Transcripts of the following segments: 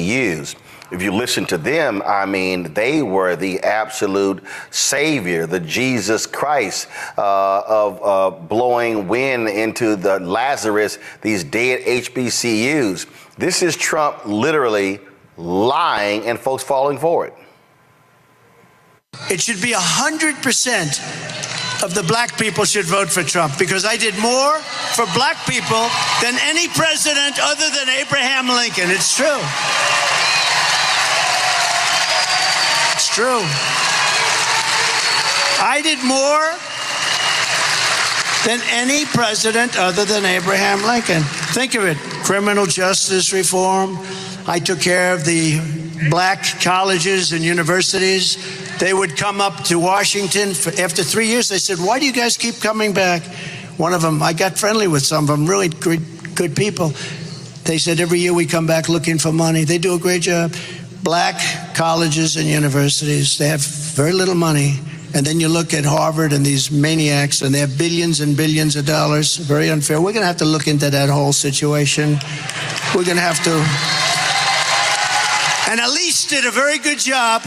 HBCUs. If you listen to them, I mean, they were the absolute savior, the Jesus Christ of blowing wind into the Lazarus, these dead HBCUs. This is Trump literally lying and folks falling for it. It should be 100% of the black people should vote for Trump, because I did more for black people than any president other than Abraham Lincoln. It's true. It's true. I did more than any president other than Abraham Lincoln. Think of it. Criminal justice reform. I took care of the black colleges and universities. They would come up to Washington after 3 years. They said, "Why do you guys keep coming back?" One of them, I got friendly with some of them, really good people. They said, "Every year we come back looking for money." They do a great job. Black colleges and universities, they have very little money. And then you look at Harvard and these maniacs, and they have billions and billions of dollars. Very unfair. We're going to have to look into that whole situation. We're going to have to. And Elise did a very good job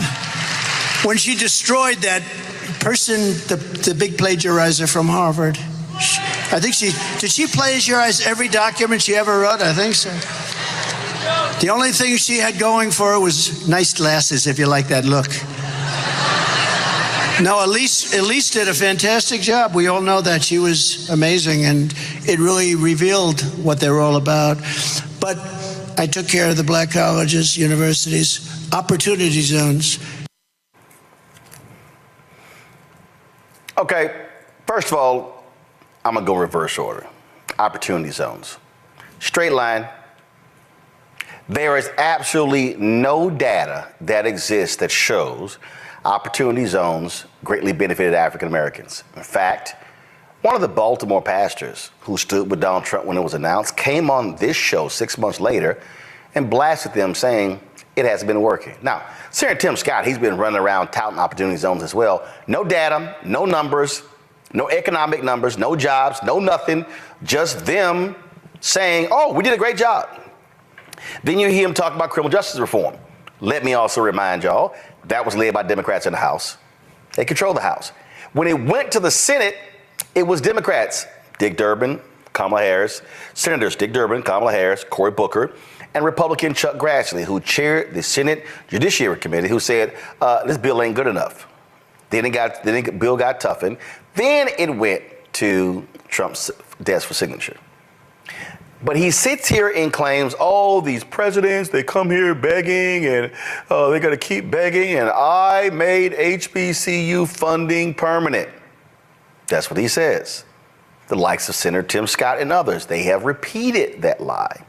when she destroyed that person, the big plagiarizer from Harvard. I think did she plagiarize every document she ever wrote? I think so. The only thing she had going for her was nice glasses, if you like that look. No, Elise did a fantastic job. We all know that. She was amazing, and it really revealed what they were all about. But I took care of the black colleges, universities, opportunity zones. Okay, first of all, I'm going to go reverse order. Opportunity zones. Straight line. There is absolutely no data that exists that shows opportunity zones greatly benefited African Americans. In fact, one of the Baltimore pastors who stood with Donald Trump when it was announced came on this show 6 months later and blasted them, saying it hasn't been working. Now, Senator Tim Scott, he's been running around touting opportunity zones as well. No data, no numbers, no economic numbers, no jobs, no nothing, just them saying, oh, we did a great job. Then you hear him talk about criminal justice reform. Let me also remind y'all, that was led by Democrats in the House. They control the House. When it went to the Senate, it was Democrats, Dick Durbin, Kamala Harris, Senators Dick Durbin, Kamala Harris, Cory Booker, and Republican Chuck Grassley, who chaired the Senate Judiciary Committee, who said, this bill ain't good enough. Then the bill got toughened. Then it went to Trump's desk for signature. But he sits here and claims, oh, these presidents, they come here begging and they're going to keep begging. And I made HBCU funding permanent. That's what he says. The likes of Senator Tim Scott and others, they have repeated that lie.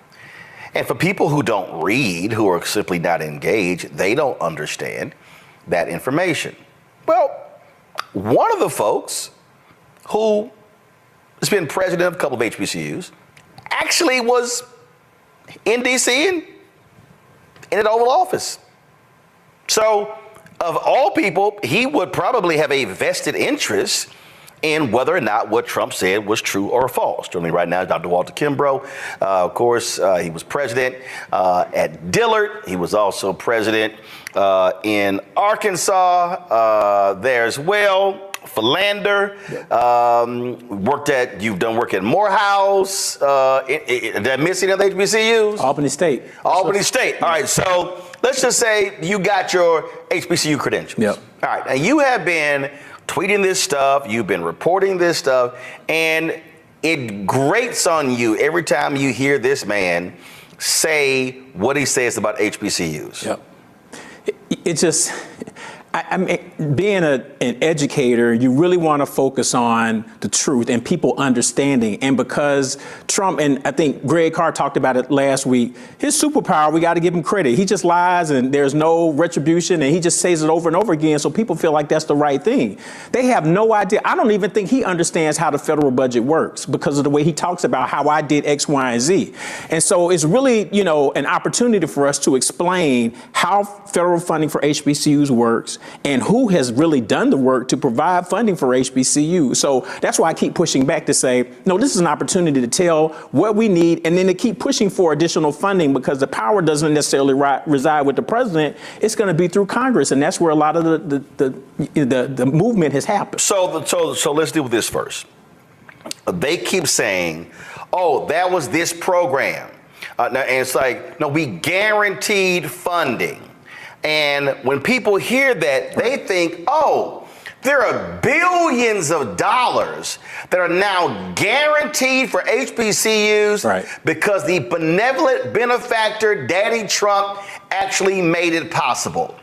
And for people who don't read, who are simply not engaged, they don't understand that information. Well, one of the folks who has been president of a couple of HBCUs actually was in D.C. and in an Oval Office. So, of all people, he would probably have a vested interest in whether or not what Trump said was true or false. Joining me right now is Dr. Walter Kimbrough. Of course, he was president at Dillard. He was also president in Arkansas there as well. Philander, you've done work at Morehouse. Did I miss any other HBCUs? Albany State. Albany State. All right, so let's just say you got your HBCU credentials. Yep. All right, now you have been tweeting this stuff, you've been reporting this stuff, and it grates on you every time you hear this man say what he says about HBCUs. Yep. It just, I mean, being an educator, you really want to focus on the truth and people understanding. And because Trump, and I think Greg Carr talked about it last week, his superpower, we got to give him credit. He just lies and there's no retribution and he just says it over and over again. So people feel like that's the right thing. They have no idea. I don't even think he understands how the federal budget works because of the way he talks about how I did X, Y, and Z. And so it's really, an opportunity for us to explain how federal funding for HBCUs works, and who has really done the work to provide funding for HBCU. So that's why I keep pushing back to say, no, this is an opportunity to tell what we need, and then to keep pushing for additional funding, because the power doesn't necessarily reside with the president. It's going to be through Congress, and that's where a lot of the movement has happened. So let's deal with this first. They keep saying, oh, that was this program. And it's like, no, we guaranteed funding. And when people hear that, they think, oh, there are billions of dollars that are now guaranteed for HBCUs because the benevolent benefactor, Daddy Trump, actually made it possible.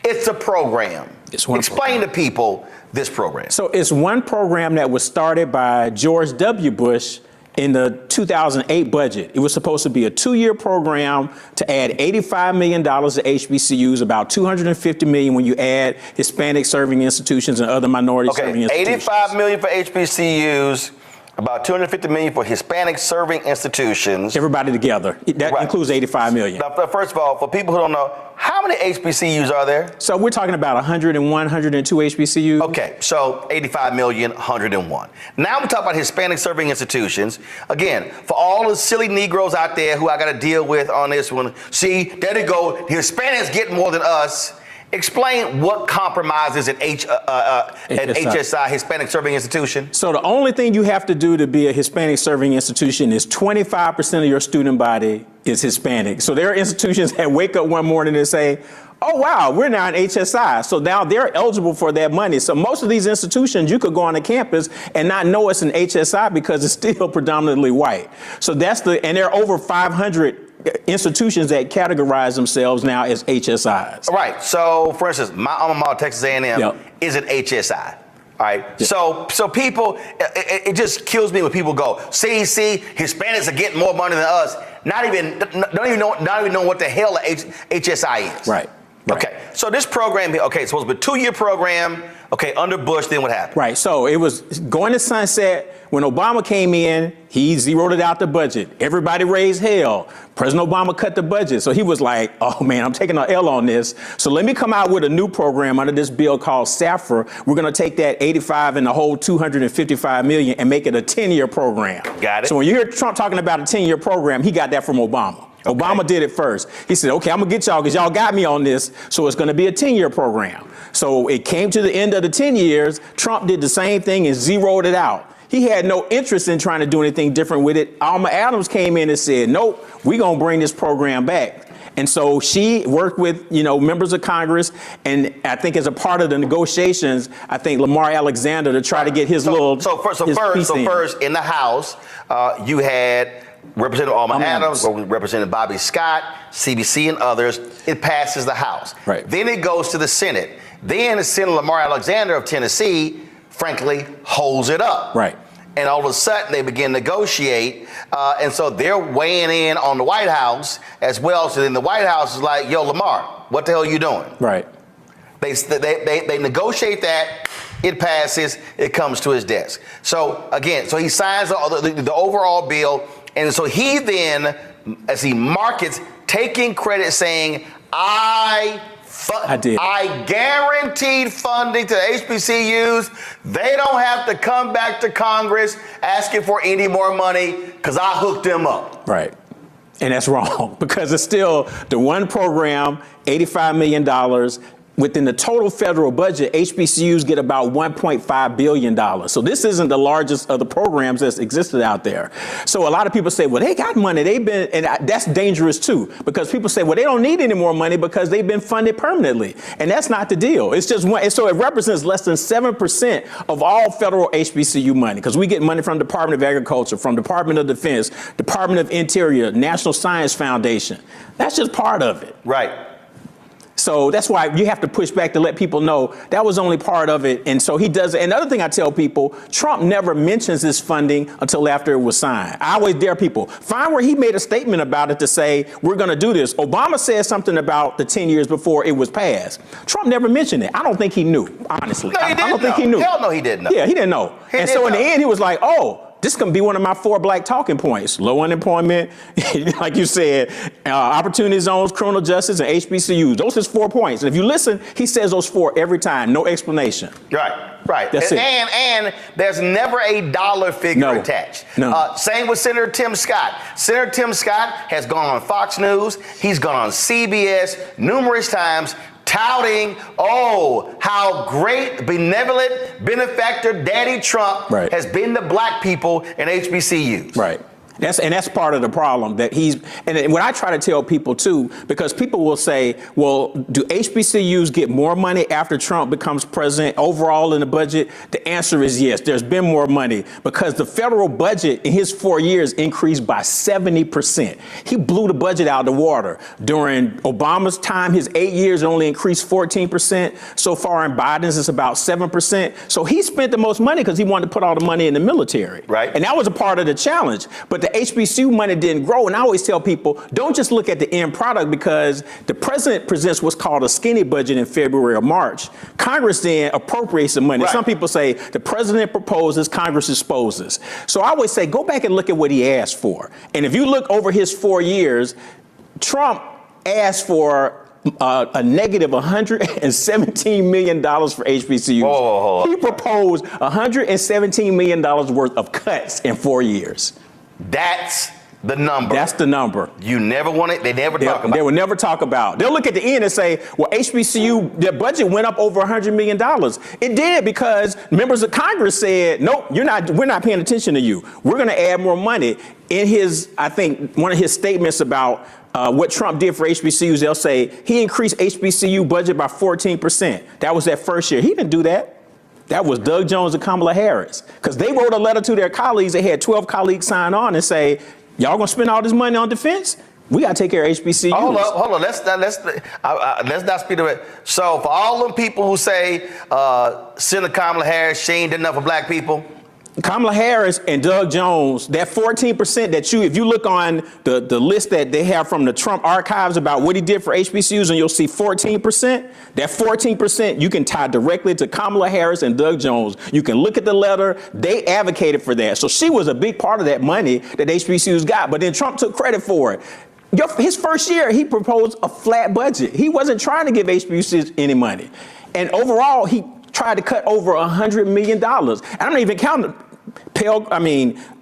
It's a program. Explain to people this program. So it's one program that was started by George W. Bush in the 2008 budget. It was supposed to be a 2-year program to add $85 million to HBCUs, about $250 million when you add Hispanic serving institutions and other minority serving institutions. $85 million for HBCUs, about $250 million for Hispanic serving institutions. Everybody together. That includes $85 million. Now, first of all, for people who don't know, how many HBCUs are there? So we're talking about 101, 102 HBCUs. Okay, so 85 million, 101. Now we talk about Hispanic serving institutions. Again, for all the silly Negroes out there who I got to deal with on this one, see, there they go, the Hispanics get more than us. Explain what compromises at HSI, Hispanic Serving Institution. So the only thing you have to do to be a Hispanic serving institution is 25% of your student body is Hispanic. So there are institutions that wake up one morning and say, oh, wow, we're now in HSI. So now they're eligible for that money. So most of these institutions, you could go on the campus and not know it's an HSI because it's still predominantly white. So and there are over 500 institutions that categorize themselves now as HSIs. Right. So, for instance, my alma mater, Texas A&M, is an HSI. All right. Yep. So people, it just kills me when people go, see, Hispanics are getting more money than us. Don't even know what the hell HSI is. Right. Okay. So this program, it's supposed to be a 2-year program. Okay, under Bush, then what happened? Right, so it was going to sunset. When Obama came in, he zeroed it out the budget. Everybody raised hell. President Obama cut the budget. So he was like, oh man, I'm taking an L on this. So let me come out with a new program under this bill called SAFRA. We're gonna take that 85 and the whole 255 million and make it a 10-year program. Got it. So when you hear Trump talking about a 10-year program, he got that from Obama. Okay. Obama did it first. He said, okay, I'm gonna get y'all because y'all got me on this. So it's gonna be a 10-year program. So it came to the end of the 10 years. Trump did the same thing and zeroed it out. He had no interest in trying to do anything different with it. Alma Adams came in and said, nope, we're gonna bring this program back. And so she worked with, members of Congress, and I think as a part of the negotiations, I think Lamar Alexander to try to get his first in the House, you had Representative Alma Adams, Representative Bobby Scott, CBC, and others. It passes the House. Right. Then it goes to the Senate. Then Senator Lamar Alexander of Tennessee, frankly, holds it up. Right. And all of a sudden they begin to negotiate, and so they're weighing in on the White House as well. So then the White House is like, "Yo, Lamar, what the hell are you doing?" Right. They negotiate that. It passes. It comes to his desk. So again, he signs the overall bill, and so he then, as he markets, taking credit, saying, I guaranteed funding to the HBCUs. They don't have to come back to Congress asking for any more money because I hooked them up. Right. And that's wrong because it's still the one program, $85 million. Within the total federal budget, HBCUs get about $1.5 billion. So this isn't the largest of the programs that's existed out there. So a lot of people say, well, they got money. And that's dangerous too, because people say, well, they don't need any more money because they've been funded permanently. And that's not the deal. It's just one. So it represents less than 7% of all federal HBCU money, because we get money from the Department of Agriculture, from Department of Defense, Department of Interior, National Science Foundation. That's just part of it. Right. So that's why you have to push back to let people know that was only part of it. And so he does it. And another thing I tell people, Trump never mentions this funding until after it was signed. I always dare people, find where he made a statement about it to say, we're going to do this. Obama said something about the 10 years before it was passed. Trump never mentioned it. I don't think he knew, honestly. No, he didn't I don't think he knew. Hell no, he didn't know. Yeah, he didn't know. And so in the end, he was like, oh, This can be one of my 4 black talking points. Low unemployment, like you said, opportunity zones, criminal justice, and HBCUs. Those are his 4 points. And if you listen, he says those 4 every time, no explanation. Right. That's it. And there's never a dollar figure attached. No. Same with Senator Tim Scott. Senator Tim Scott has gone on Fox News. He's gone on CBS numerous times touting, how great, benevolent benefactor Daddy Trump has been to black people in HBCUs. Right. That's part of the problem that and what I try to tell people too, because people will say, well, do HBCUs get more money after Trump becomes president overall in the budget? The answer is yes. There's been more money because the federal budget in his 4 years increased by 70%. He blew the budget out of the water. During Obama's time, his 8 years only increased 14%. So far in Biden's, it's about 7%. So he spent the most money because he wanted to put all the money in the military. Right. And that was a part of the challenge. But the HBCU money didn't grow. And I always tell people, don't just look at the end product, because the president presents what's called a skinny budget in February or March. Congress then appropriates the money. Some people say the president proposes, Congress disposes. So I always say, go back and look at what he asked for. And if you look over his 4 years, Trump asked for a negative $117 million for HBCUs. He proposed $117 million worth of cuts in 4 years. That's the number. That's the number. You never want it. They never talk about it. They will never talk about. They'll look at the end and say, well, HBCU, their budget went up over $100 million. It did because members of Congress said, nope, we're not paying attention to you. We're going to add more money. In his, I think, one of his statements about what Trump did for HBCUs, they'll say he increased HBCU budget by 14%. That was that first year. He didn't do that. That was Doug Jones and Kamala Harris, because they wrote a letter to their colleagues. They had 12 colleagues sign on and say, y'all gonna spend all this money on defense? We gotta take care of HBCUs. Hold on. Let's not speed of it. So for all them people who say Senator Kamala Harris, she ain't did enough for black people. Kamala Harris and Doug Jones, that 14% that if you look on the list that they have from the Trump archives about what he did for HBCUs, and you'll see 14%, that 14% you can tie directly to Kamala Harris and Doug Jones. You can look at the letter. They advocated for that. So she was a big part of that money that HBCUs got, but then Trump took credit for it. His first year, he proposed a flat budget. He wasn't trying to give HBCUs any money. And overall, he tried to cut over $100 million. And I'm not even counting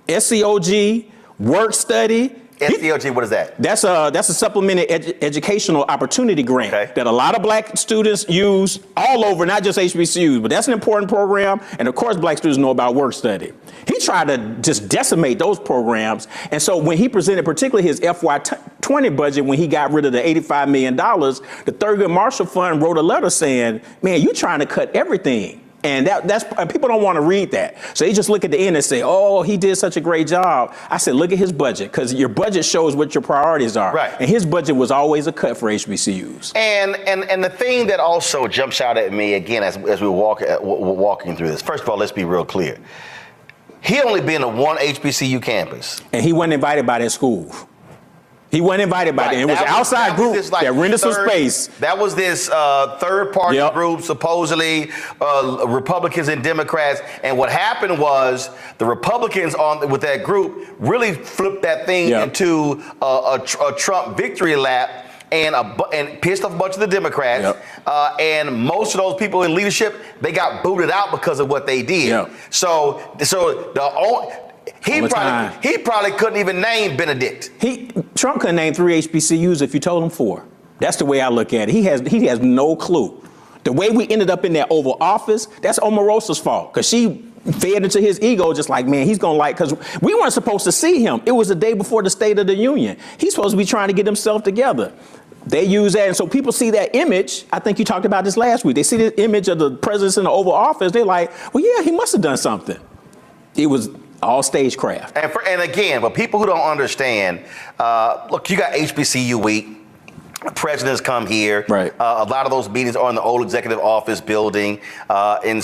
SEOG, work study. SEOG, what is that? That's a supplemented educational opportunity grant that a lot of black students use all over, not just HBCUs, but that's an important program. And of course, black students know about work study. He tried to just decimate those programs. And so when he presented particularly his FY20 budget, when he got rid of the $85 million, the Thurgood Marshall Fund wrote a letter saying, man, you're trying to cut everything. And that's people don't want to read that. So they just look at the end and say, oh, he did such a great job. I said, look at his budget, because your budget shows what your priorities are. Right. And his budget was always a cut for HBCUs. And the thing that also jumps out at me, again, as we walking through this, first of all, let's be real clear. He only been to one HBCU campus. And he wasn't invited by that school. He wasn't invited by them. It was an outside group that rented some space. That was this third-party group, supposedly Republicans and Democrats. And what happened was the Republicans with that group really flipped that thing into a Trump victory lap and pissed off a bunch of the Democrats. And most of those people in leadership, they got booted out because of what they did. He probably couldn't even name Benedict. Trump couldn't name 3 HBCUs if you told him 4. That's the way I look at it. He has no clue. The way we ended up in that Oval Office, that's Omarosa's fault, because she fed into his ego, just like, man, he's gonna because we weren't supposed to see him. It was the day before the State of the Union. He's supposed to be trying to get himself together. They use that, and so people see that image. I think you talked about this last week. They see the image of the president in the Oval Office. They're like, well, yeah, he must have done something. It was all stagecraft. And again, but people who don't understand, look, you got HBCU week. Presidents come here. Right. A lot of those meetings are in the old executive office building, and when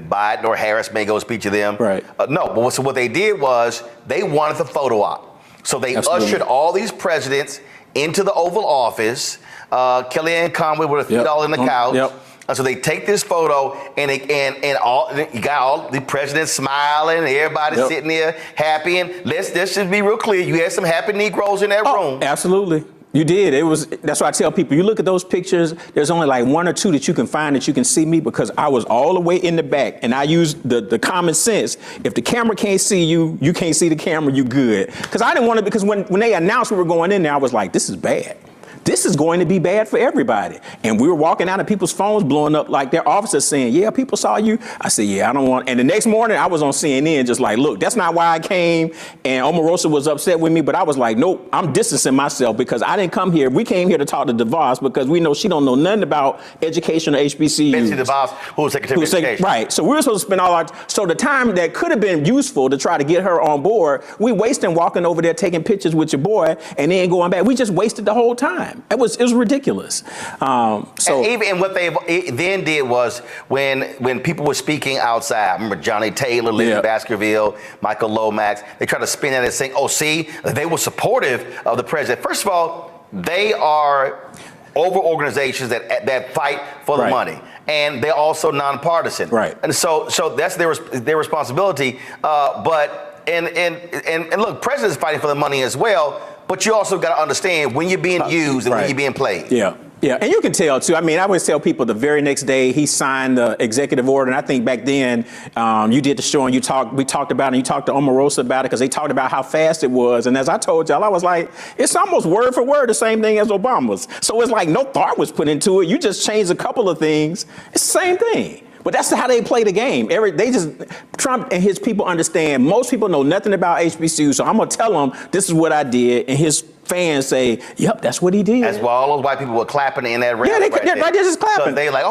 Biden or Harris may go speak to them. Right. So what they did was they wanted the photo op. So they ushered all these presidents into the Oval Office. Kellyanne Conway with her feet all in the couch. And so they take this photo, and you got all the president smiling, and everybody sitting there happy. And let's just be real clear: you had some happy Negroes in that room. Absolutely. You did. That's why I tell people, you look at those pictures, there's only like one or two that you can find that you can see me, because I was all the way in the back, and I used the common sense. If the camera can't see you, you can't see the camera, you good. Because I didn't want to, because when they announced we were going in there, I was like, this is bad. This is going to be bad for everybody. And we were walking out and people's phones blowing up, like their officers saying, yeah, people saw you. I said, yeah, I don't want. And the next morning I was on CNN just like, look, that's not why I came. And Omarosa was upset with me, but I was like, nope, I'm distancing myself, because I didn't come here. We came here to talk to DeVos because we know she don't know nothing about education or HBCUs. Betsy DeVos, who was Secretary of Education. Right. So we were supposed to spend so the time that could have been useful to try to get her on board, we wasted walking over there taking pictures with your boy and then going back. We just wasted the whole time. It was ridiculous. And what they then did was when people were speaking outside, I remember Johnny Taylor, Lily Baskerville, Michael Lomax, they tried to spin that as saying, oh, see, they were supportive of the president. First of all, they are over organizations that fight for the money. And they're also nonpartisan. Right. And so that's their responsibility. But look, president's fighting for the money as well. But you also got to understand when you're being used and when you're being played. Yeah. Yeah, and you can tell too. I mean, I always tell people the very next day he signed the executive order, and I think back then you did the show and we talked about it, and you talked to Omarosa about it, because they talked about how fast it was. And as I told y'all, I was like, it's almost word for word the same thing as Obama's. So it's like no thought was put into it. You just changed a couple of things. It's the same thing. But that's how they play the game. Trump and his people understand. Most people know nothing about HBCU, so I'm gonna tell them this is what I did, and his fans say, "Yep, that's what he did." That's why all those white people were clapping in that rally. Yeah, they're just clapping. So they like,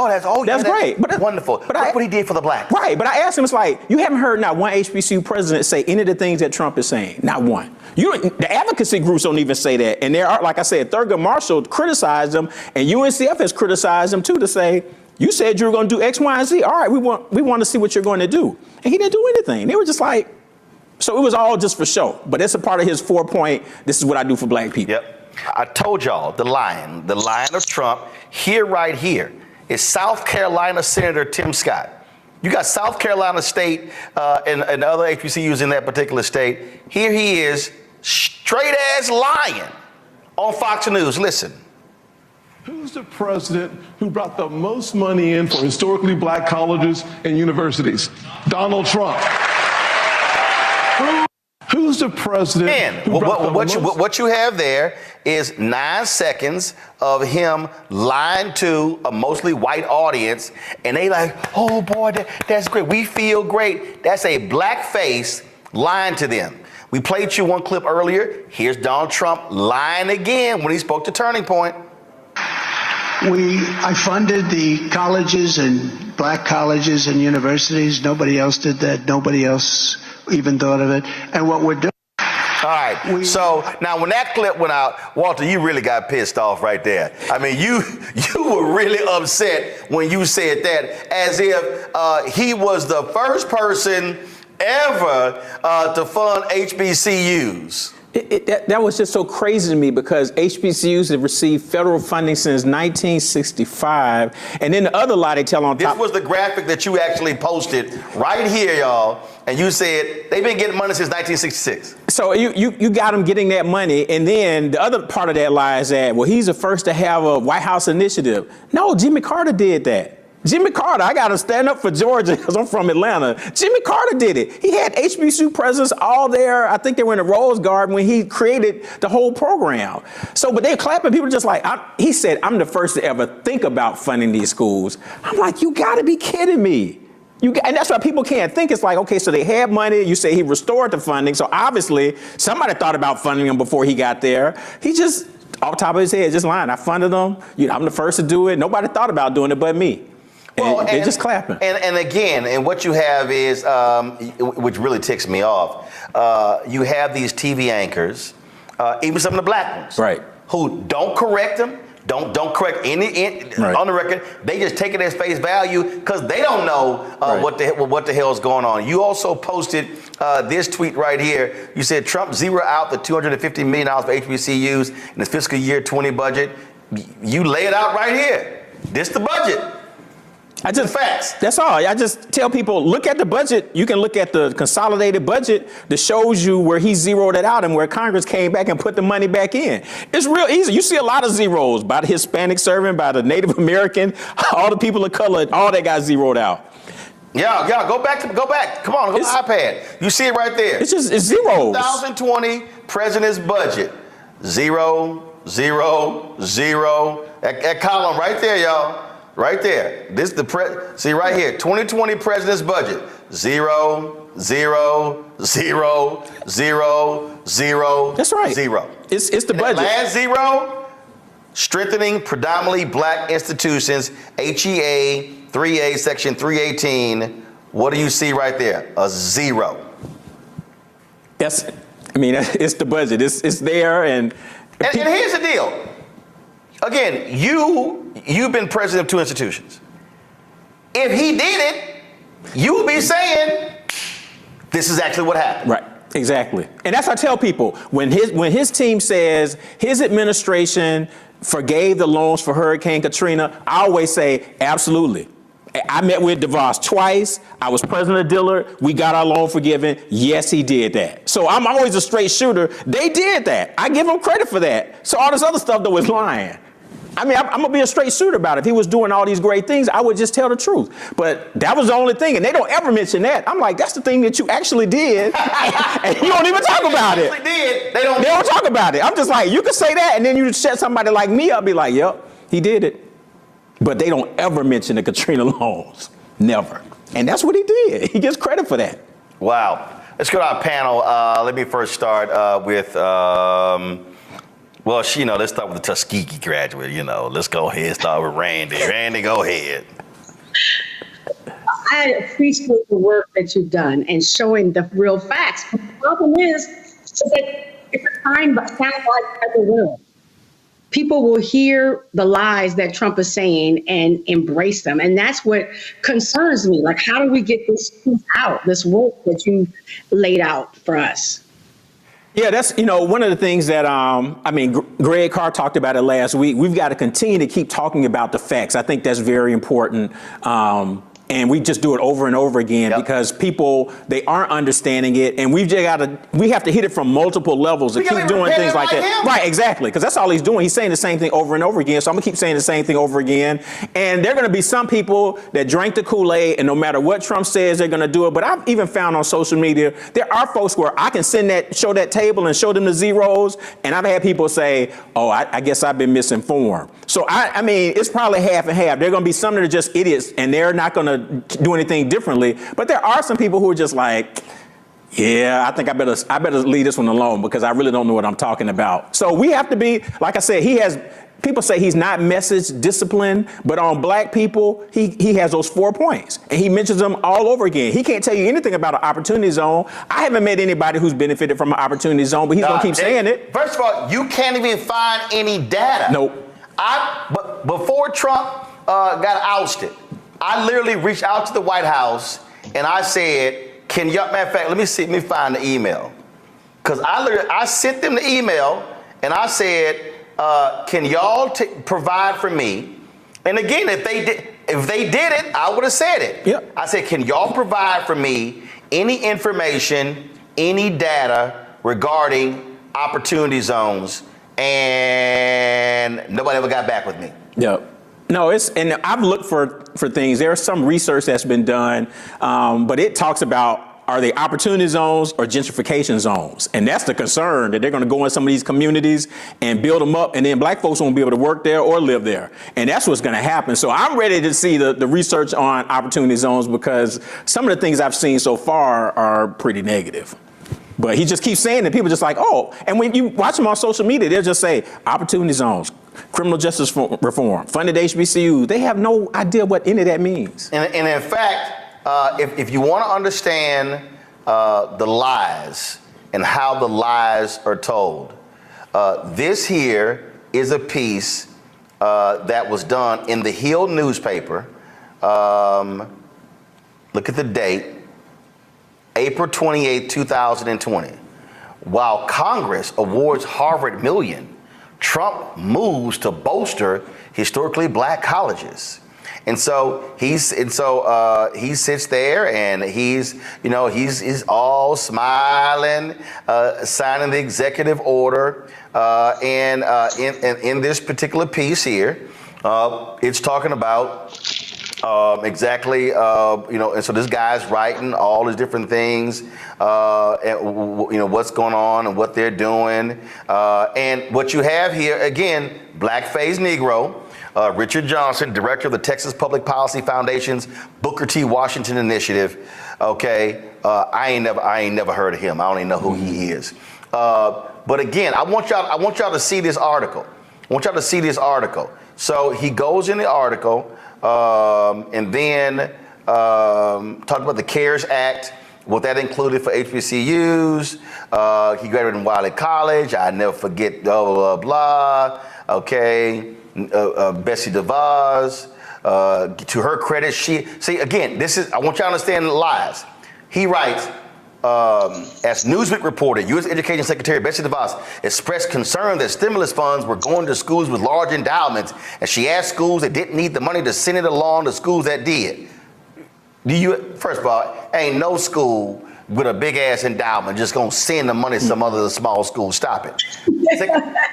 that's great. But wonderful. Look what he did for the blacks. Right, but I asked him, it's like, you haven't heard not one HBCU president say any of the things that Trump is saying. Not one. The advocacy groups don't even say that, and there are, like I said, Thurgood Marshall criticized him, and UNCF has criticized him too, to say, you said you were going to do X, Y, and Z. All right, we want to see what you're going to do. And he didn't do anything. They were just like, so it was all just for show. But it's a part of his 4-point, this is what I do for black people. Yep. I told y'all, the lion of Trump, right here, is South Carolina Senator Tim Scott. You got South Carolina State and other HBCUs in that particular state. Here he is, straight ass lying on Fox News. Listen. Who's the president who brought the most money in for historically black colleges and universities? Donald Trump. Who's the president who brought what you have there is 9 seconds of him lying to a mostly white audience, and they like, oh boy, that's great. We feel great. That's a black face lying to them. We played you one clip earlier. Here's Donald Trump lying again when he spoke to Turning Point. I funded the colleges and black colleges and universities. Nobody else did that. Nobody else even thought of it. And what we're doing. All right. So now when that clip went out, Walter, you really got pissed off right there. I mean, you were really upset when you said that, as if he was the first person ever to fund HBCUs. That was just so crazy to me, because HBCUs have received federal funding since 1965. And then the other lie they tell on top. This was the graphic that you actually posted right here, y'all. And you said they've been getting money since 1966. So you got them getting that money. And then the other part of that lie is that, well, he's the first to have a White House initiative. No, Jimmy Carter did that. Jimmy Carter, I got to stand up for Georgia because I'm from Atlanta. Jimmy Carter did it. He had HBCU presidents all there. I think they were in the Rose Garden when he created the whole program. So, but they're clapping. People just like, he said, I'm the first to ever think about funding these schools. I'm like, you got to be kidding me. And that's why people can't think. It's like, okay, so they had money. You say he restored the funding. So obviously somebody thought about funding him before he got there. He just, off the top of his head, just lying. I funded them. I'm the first to do it. Nobody thought about doing it but me. Well, they're just clapping. And again, and what you have is, which really ticks me off, you have these TV anchors, even some of the black ones, right, who don't correct them, don't correct any right. on the record. They just take it as face value because they don't know right. what the hell is going on. You also posted this tweet right here. You said Trump zero out the $250 million for HBCUs in his fiscal year 20 budget. You lay it out right here. This the budget. Facts. That's all. I just tell people, look at the budget. You can look at the consolidated budget that shows you where he zeroed it out and where Congress came back and put the money back in. It's real easy. You see a lot of zeros by the Hispanic serving, by the Native American, all the people of color, all that got zeroed out. Yeah, go back. Come on, go to the iPad. You see it right there. It's zeros. 2020 president's budget. 0, 0, 0. That column right there, y'all. Right there. This see right here. 2020 president's budget. 0, 0, 0, 0, 0. That's right. 0. It's the budget. Last 0. Strengthening predominantly black institutions. HEA 3A section 318. What do you see right there? A 0. It's the budget. It's there and here's the deal. Again, you've been president of 2 institutions. If he did it, you would be saying, this is actually what happened. Right, exactly. And that's what I tell people. When his team says his administration forgave the loans for Hurricane Katrina, I always say, absolutely. I met with DeVos twice. I was president of Dillard. We got our loan forgiven. Yes, he did that. So I'm always a straight shooter. They did that. I give them credit for that. So all this other stuff, though, is lying. I'm going to be a straight shooter about it. If he was doing all these great things, I would just tell the truth. But that was the only thing. And they don't ever mention that. I'm like, that's the thing that you actually did. And you don't even talk about it. They don't talk about it. I'm just like, you can say that. And then you shut somebody like me up, be like, yep, he did it. But they don't ever mention the Katrina loans. Never. And that's what he did. He gets credit for that. Wow. Let's go to our panel. Let me first start with... let's start with the Tuskegee graduate, Let's go ahead and start with Randy. Randy, go ahead. I appreciate the work that you've done and showing the real facts. But the problem is that it's a time like the world. People will hear the lies that Trump is saying and embrace them. And that's what concerns me. Like, how do we get this truth out, this work that you laid out for us? Yeah, that's, one of the things that, Greg Carr talked about it last week. We've got to continue to keep talking about the facts. I think that's very important. And we just do it over and over again because people, they aren't understanding it. And we have to hit it from multiple levels to keep doing things like that. Right, exactly. Because that's all he's doing. He's saying the same thing over and over again. So I'm going to keep saying the same thing over again. And there are going to be some people that drank the Kool-Aid, and no matter what Trump says, they're going to do it. But I've even found on social media, there are folks where I can show that table and show them the zeros. And I've had people say, oh, I guess I've been misinformed. So it's probably half and half. There are going to be some that are just idiots, and they're not going to do anything differently. But there are some people who are just like, yeah, I think I better leave this one alone because I really don't know what I'm talking about. So we have to be, like I said, people say he's not message disciplined, but on black people, he has those 4 points. And he mentions them all over again. He can't tell you anything about an opportunity zone. I haven't met anybody who's benefited from an opportunity zone, but he's going to keep saying it. First of all, you can't even find any data. Nope. But before Trump got ousted, I literally reached out to the White House and I said, matter of fact, let me find the email. Because I sent them the email and I said, can y'all provide for me? And again, if they did it, I would have said it. Yep. I said, can y'all provide for me any information, any data regarding opportunity zones? And nobody ever got back with me. Yep. No, and I've looked for things. There's some research that's been done, but it talks about, are they opportunity zones or gentrification zones? And that's the concern, that they're going to go in some of these communities and build them up, and then black folks won't be able to work there or live there. And that's what's going to happen. So I'm ready to see the research on opportunity zones, because some of the things I've seen so far are pretty negative. But he just keeps saying that, people just like, oh, and when you watch him on social media, they'll just say opportunity zones, criminal justice reform, funded HBCU. They have no idea what any of that means. And in fact, if you want to understand the lies and how the lies are told, this here is a piece that was done in the Hill newspaper. Look at the date. April 28, 2020. While Congress awards Harvard $1 million, Trump moves to bolster historically black colleges. And so he sits there and he's all smiling, signing the executive order. And in this particular piece here, it's talking about exactly, and so this guy's writing all these different things, and, what's going on and what they're doing. And what you have here, again, blackface Negro, Richard Johnson, director of the Texas Public Policy Foundation's Booker T. Washington Initiative. Okay, I ain't never heard of him. I don't even know who he is. But again, I want y'all to see this article. So he goes in the article, and then talked about the CARES Act, what that included for HBCUs. He graduated in Wiley College. I never forget, blah, blah, blah. Okay, Betsy DeVos, to her credit, I want y'all to understand the lies. He writes, as Newsweek reported, U.S. Education Secretary Betsy DeVos expressed concern that stimulus funds were going to schools with large endowments, and she asked schools that didn't need the money to send it along to schools that did. First of all, ain't no school with a big ass endowment just gonna send the money to some other small school. Stop it.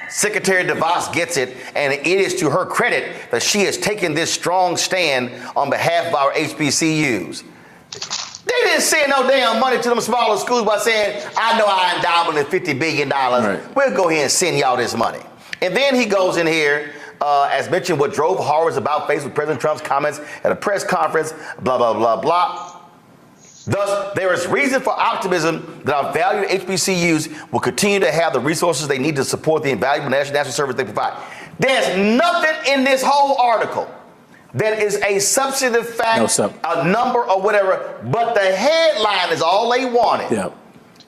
Secretary DeVos gets it, and it is to her credit that she has taken this strong stand on behalf of our HBCUs. They didn't send no damn money to them smaller schools by saying, I know our endowment is $50 billion. Right. We'll go ahead and send y'all this money. And then he goes in here, as mentioned, what drove horrors about faced with President Trump's comments at a press conference, blah, blah, blah, blah. Thus, there is reason for optimism that our valued HBCUs will continue to have the resources they need to support the invaluable national service they provide. There's nothing in this whole article that is a substantive fact, a number or whatever, but the headline is all they wanted. Yep.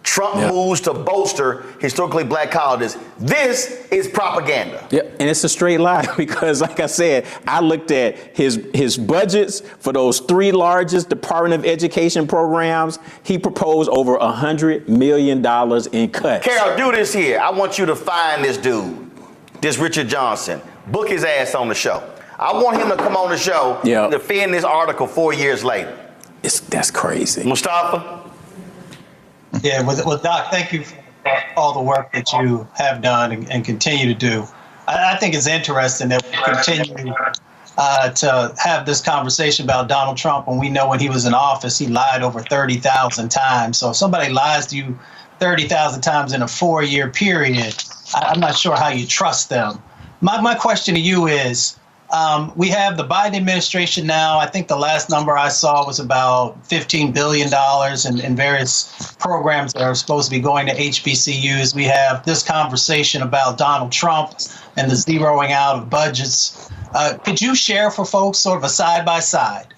Trump moves to bolster historically black colleges. This is propaganda. Yep, and it's a straight lie because, like I said, I looked at his budgets for those three largest Department of Education programs. He proposed over $100 million in cuts. Carol, do this here. I want you to find this dude, this Richard Johnson. Book his ass on the show. I want him to come on the show and defend this article 4 years later. That's crazy. Mustafa? Yeah, well, Doc, thank you for all the work that you have done and continue to do. I think it's interesting that we continue to have this conversation about Donald Trump when we know when he was in office, he lied over 30,000 times. So if somebody lies to you 30,000 times in a 4-year period, I'm not sure how you trust them. My question to you is, we have the Biden administration now. I think the last number I saw was about $15 billion in various programs that are supposed to be going to HBCUs. We have this conversation about Donald Trump and the zeroing out of budgets. Could you share for folks sort of a side-by-side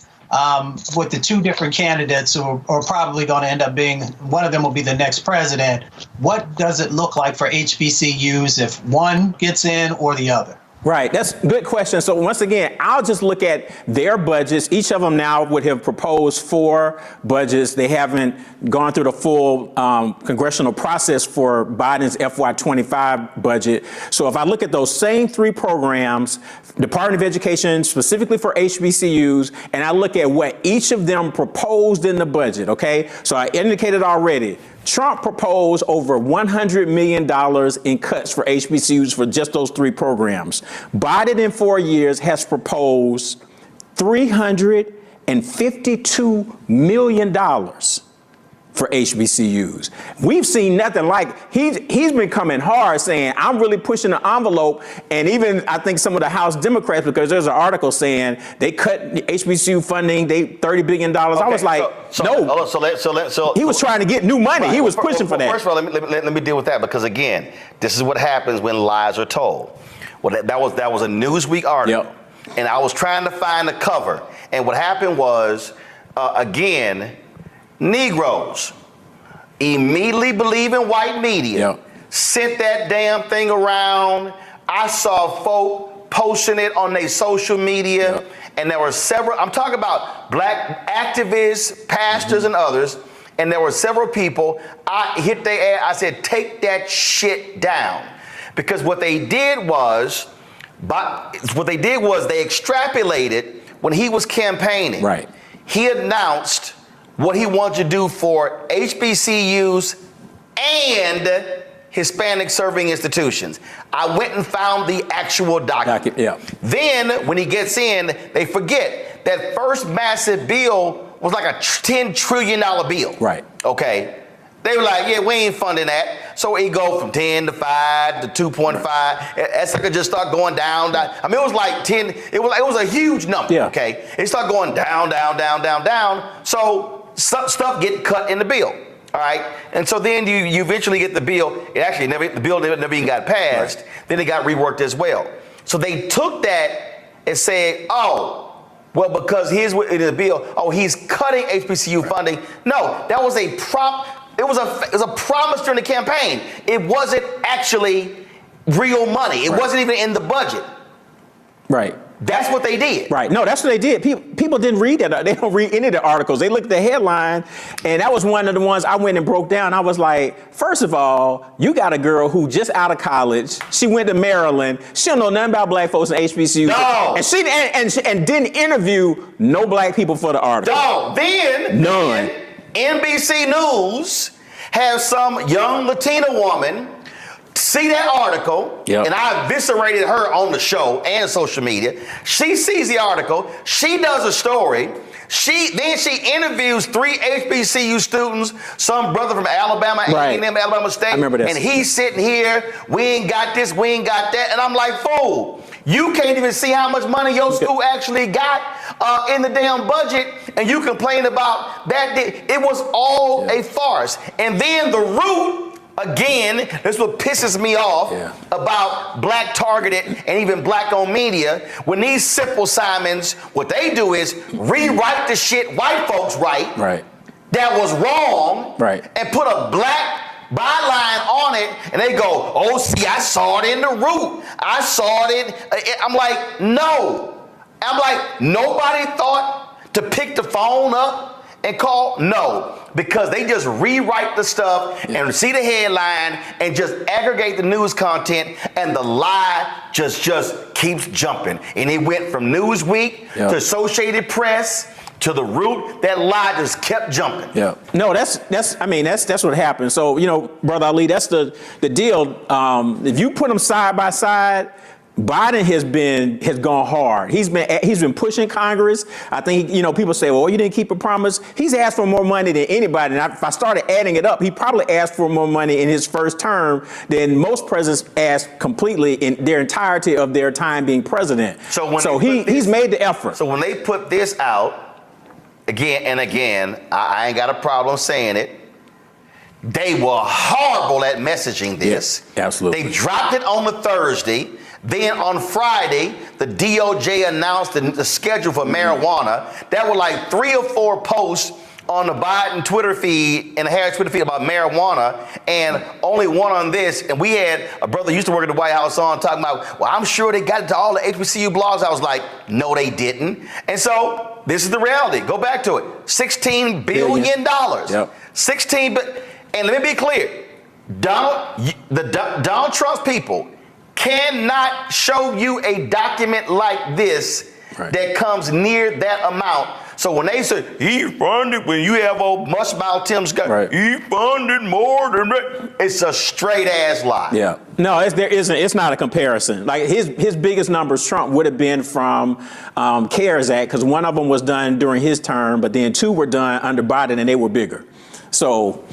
with the two different candidates who are probably going to end up being, one of them will be the next president. What does it look like for HBCUs if one gets in or the other? Right. That's a good question. So once again, I'll just look at their budgets. Each of them now would have proposed 4 budgets. They haven't gone through the full congressional process for Biden's FY25 budget. So if I look at those same 3 programs, Department of Education specifically for HBCUs, and I look at what each of them proposed in the budget, okay? So I indicated already, Trump proposed over $100 million in cuts for HBCUs for just those 3 programs. Biden in 4 years has proposed $352 million for HBCUs. We've seen nothing like, he's been coming hard saying, I'm really pushing the envelope. And even I think some of the House Democrats, because there's an article saying they cut HBCU funding, they $30 billion. Okay, I was like, no. So he was trying to get new money. He was pushing for that. First of all, let me deal with that, because again, this is what happens when lies are told. Well, that was a Newsweek article. Yep. And I was trying to find the cover. And what happened was, again, Negroes immediately believing white media, sent that damn thing around. I saw folk posting it on their social media, and there were several, I'm talking about black activists, pastors, and others, and there were several people, I hit their ass, I said, take that shit down. Because what they did was they extrapolated when he was campaigning, Right. he announced what he wanted to do for HBCUs and Hispanic serving institutions. I went and found the actual document. Yeah. Then when he gets in, they forget that first massive bill was like a $10 trillion bill. Right. Okay. They were like, yeah, we ain't funding that. So it go from 10 to 5 to 2.5. That sucker just start going down. I mean, it was like 10. It was a huge number. Yeah. Okay. It started going down. So some stuff get cut in the bill. All right. And so then you eventually get the bill. The bill never even got passed. Right. Then it got reworked as well. So they took that and said, oh, well, because here's what it is, the bill. Oh, he's cutting HBCU funding. No, that was a It was a promise during the campaign. It wasn't actually real money. It wasn't even in the budget. Right. That's what they did. Right. No, that's what they did. People didn't read that. They don't read any of the articles. They looked at the headline, and that was one of the ones I went and broke down. I was like, first of all, you got a girl who just out of college. She went to Maryland. She don't know nothing about black folks in HBCU. No. And she didn't interview no black people for the article. No. Then none. NBC News has some young Latina woman see that article, and I eviscerated her on the show and social media. She sees the article. She does a story. Then she interviews 3 HBCU students, some brother from Alabama, right. A&M, Alabama State. I remember that. And he's sitting here, we ain't got this, we ain't got that. And I'm like, fool, you can't even see how much money your school actually got in the damn budget, and you complain about that. It was all a farce. And then the root, again, this is what pisses me off about black targeted and even black owned media. When these simple Simons, what they do is rewrite the shit white folks write that was wrong and put a black byline on it, and they go, oh, see, I saw it in the root. I saw it. I'm like, no. I'm like, nobody thought to pick the phone up and call? No, because they just rewrite the stuff and see the headline and just aggregate the news content, and the lie just keeps jumping. And it went from Newsweek to Associated Press to the root. That lie just kept jumping. Yeah. No, that's what happened. So, Brother Ali, that's the deal. If you put them side by side, Biden has gone hard. He's been pushing Congress. I think, people say, well, you didn't keep a promise. He's asked for more money than anybody. And if I started adding it up, he probably asked for more money in his first term than most presidents asked completely in their entirety of their time being president. So he's made the effort. So when they put this out, again and again, I ain't got a problem saying it, they were horrible at messaging this. Yes, absolutely. They dropped it on the Thursday. Then on Friday, the DOJ announced the schedule for marijuana. That were like 3 or 4 posts on the Biden Twitter feed and the Harris Twitter feed about marijuana, and only one on this. And we had a brother who used to work at the White House on talking about, well, I'm sure they got it to all the HBCU blogs. I was like, no, they didn't. And so this is the reality. Go back to it. $16 billion. And let me be clear. Donald Trump's people cannot show you a document like this that comes near that amount. So when they say he funded, when you have old mushmouth Tim Scott, he funded more than that, it's a straight ass lie. Yeah. No, it's not a comparison. Like his biggest numbers, Trump, would have been from CARES Act, because one of them was done during his term, but then 2 were done under Biden, and they were bigger. So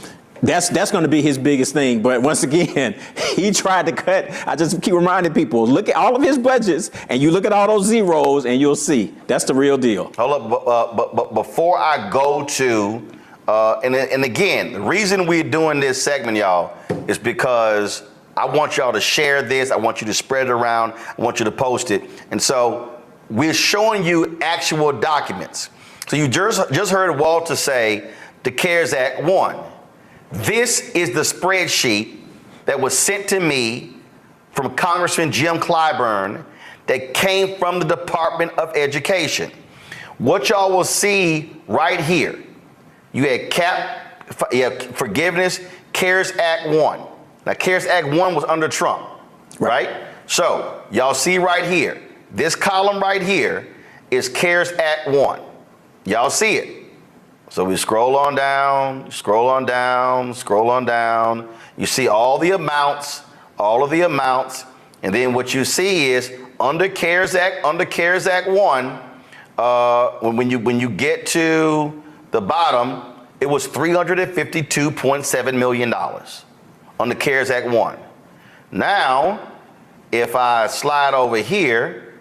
that's going to be his biggest thing. But once again, he tried to cut. I just keep reminding people, look at all of his budgets, and you look at all those zeros, and you'll see that's the real deal. Hold up, but before I go to, and again, the reason we're doing this segment, y'all, is because I want y'all to share this. I want you to spread it around. I want you to post it. And so we're showing you actual documents. So you just heard Walter say the CARES Act 1. This is the spreadsheet that was sent to me from Congressman Jim Clyburn that came from the Department of Education. What y'all will see right here, you had forgiveness, CARES Act 1. Now, CARES Act 1 was under Trump, right? So y'all see right here, this column right here is CARES Act 1. Y'all see it. So we scroll on down, scroll on down, scroll on down. You see all the amounts, and then what you see is under CARES Act 1, when you get to the bottom, it was $352.7 million on the CARES Act 1. Now, if I slide over here,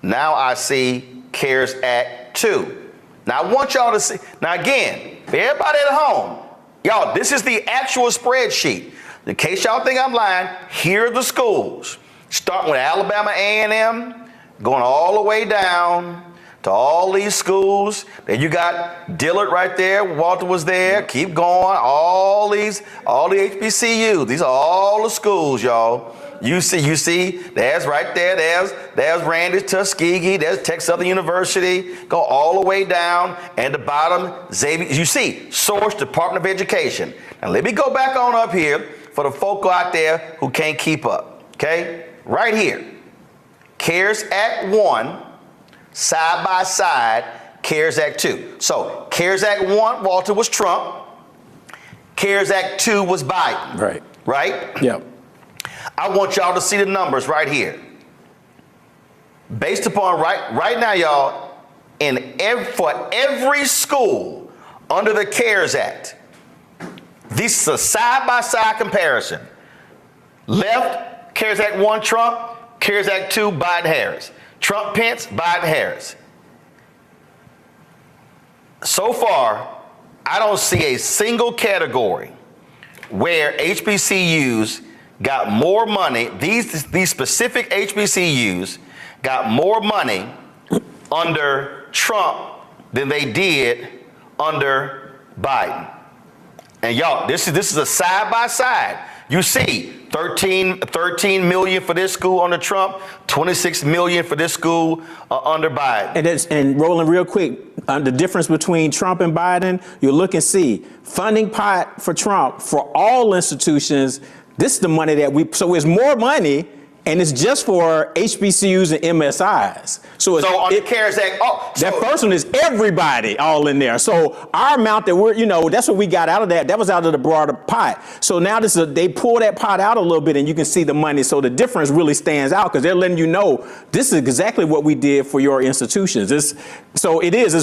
now I see CARES Act 2. Now, I want y'all to see. Now, again, for everybody at home, y'all, this is the actual spreadsheet. In case y'all think I'm lying, here are the schools. Starting with Alabama A&M, going all the way down to all these schools. Then you got Dillard right there. Walter was there. Keep going. All the HBCUs. These are all the schools, y'all. You see, there's right there. There's Randall, Tuskegee. There's Texas Southern University. Go all the way down, and the bottom, Xavier. You see, Source, Department of Education. Now let me go back on up here for the folk out there who can't keep up. Okay, right here, CARES Act 1, side by side, CARES Act 2. So CARES Act 1, Walter, was Trump. CARES Act 2 was Biden. Right. Right? Yep. I want y'all to see the numbers right here. Based upon right now, y'all, for every school under the CARES Act, this is a side-by-side comparison. Left, CARES Act 1, Trump. CARES Act 2, Biden-Harris. Trump, Pence, Biden-Harris. So far, I don't see a single category where HBCUs got more money. These specific HBCUs got more money under Trump than they did under Biden. And y'all, this is a side by side. You see 13 million for this school under Trump, 26 million for this school under Biden. And Roland, real quick, the difference between Trump and Biden, you look and see funding pot for Trump for all institutions. This is the money so it's more money, and it's just for HBCUs and MSIs. So on the CARES Act, that first one is everybody all in there. So our amount that that's what we got out of that. That was out of the broader pot. So now they pull that pot out a little bit, and you can see the money. So the difference really stands out because they're letting you know this is exactly what we did for your institutions. It's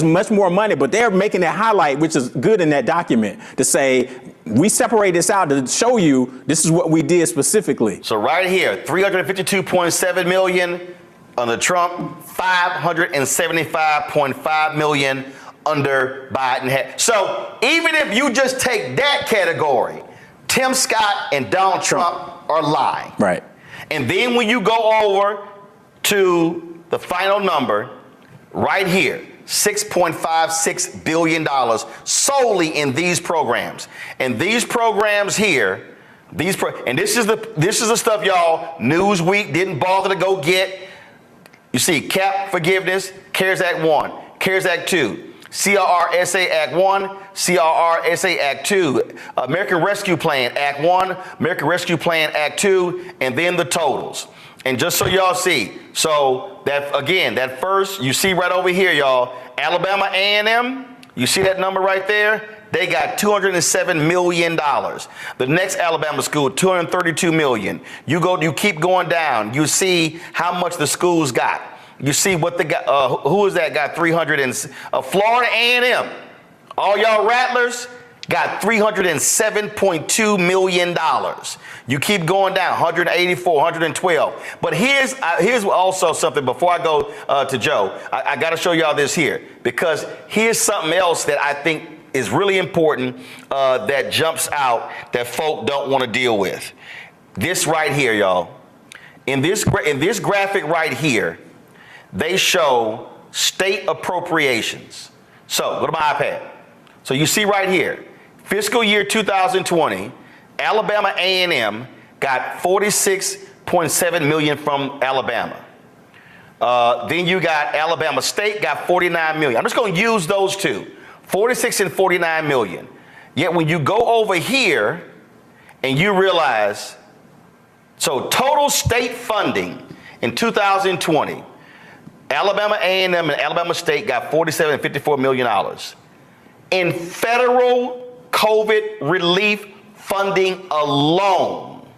much more money, but they're making that highlight, which is good in that document, to say we separate this out to show you this is what we did specifically. So right here, 352.7 million under Trump, 575.5 million under Biden. So even if you just take that category, Tim Scott and Donald Trump are lying. Right. And then when you go over to the final number, right here, $6.56 billion solely in these programs. And these programs here, and this is the stuff y'all Newsweek didn't bother to go get. You see CAP forgiveness, CARES Act 1, CARES Act 2, CRRSA Act 1, CRRSA Act 2, American Rescue Plan Act 1, American Rescue Plan Act 2, and then the totals. And just so y'all see, so that first, you see right over here, y'all, Alabama A&M, you see that number right there? They got $207 million. The next Alabama school, $232 million. You keep going down. You see how much the schools got. You see what they got. Who is that? Got 300 and Florida A&M. All y'all Rattlers got $307.2 million. You keep going down, 184, 112. But here's also something before I go to Joe. I got to show y'all this here, because here's something else that I think is really important that jumps out that folk don't want to deal with. This right here, y'all. In this graphic right here, they show state appropriations. So go to my iPad. So you see right here, fiscal year 2020, Alabama A&M got $46.7 million from Alabama. Then you got Alabama State got $49 million. I'm just going to use those two. 46 and 49 million. Yet when you go over here and you realize, so total state funding in 2020, Alabama A&M and Alabama State got $47 and $54 million in federal COVID relief funding alone.